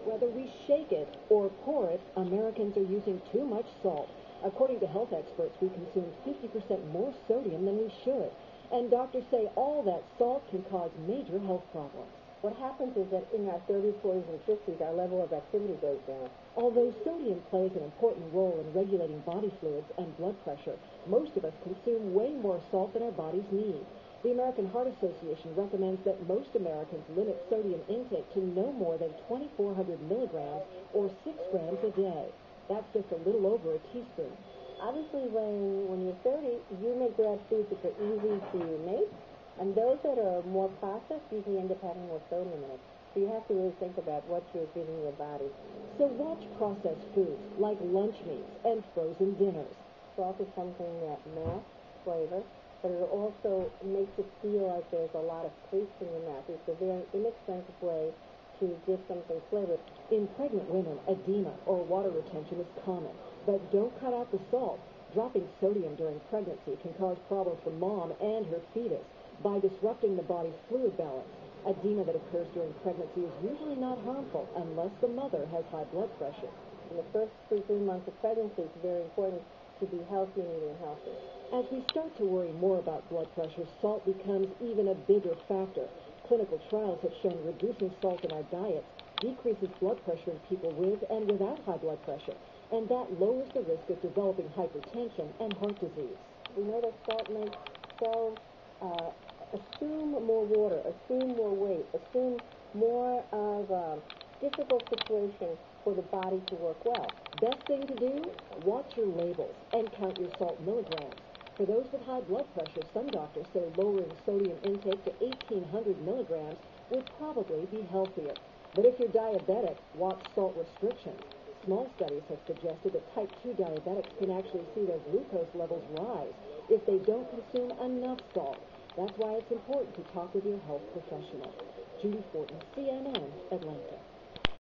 Whether we shake it or pour it, Americans are using too much salt. According to health experts, we consume 50% more sodium than we should. And doctors say all that salt can cause major health problems. What happens is that in our 30s, 40s, and 50s, our level of activity goes down. Although sodium plays an important role in regulating body fluids and blood pressure, most of us consume way more salt than our bodies need. The American Heart Association recommends that most Americans limit sodium intake to no more than 2,400 milligrams or 6 grams a day. That's just a little over a teaspoon. Obviously, when you're 30, you may grab foods that are easy to make, and those that are more processed usually end up having more sodium in it. So you have to really think about what you're giving your body. So watch processed foods like lunch meats and frozen dinners. Salt is something that masks flavor, but it also makes it feel like there's a lot of taste in your mouth. It's a very inexpensive way to give something flavor. In pregnant women, edema or water retention is common, but don't cut out the salt. Dropping sodium during pregnancy can cause problems for mom and her fetus by disrupting the body's fluid balance. Edema that occurs during pregnancy is usually not harmful unless the mother has high blood pressure. In the first 3 months of pregnancy, it's very important to be healthy and eating healthy. As we start to worry more about blood pressure, salt becomes even a bigger factor. Clinical trials have shown reducing salt in our diets decreases blood pressure in people with and without high blood pressure, and that lowers the risk of developing hypertension and heart disease. We know that salt makes cells assume more water, assume more weight, assume more of a difficult situation for the body to work well. Best thing to do? Watch your labels and count your salt milligrams. For those with high blood pressure, some doctors say lowering sodium intake to 1,800 milligrams would probably be healthier. But if you're diabetic, watch salt restrictions. Small studies have suggested that type 2 diabetics can actually see their glucose levels rise if they don't consume enough salt. That's why it's important to talk with your health professional. Judy Fortin, CNN, Atlanta.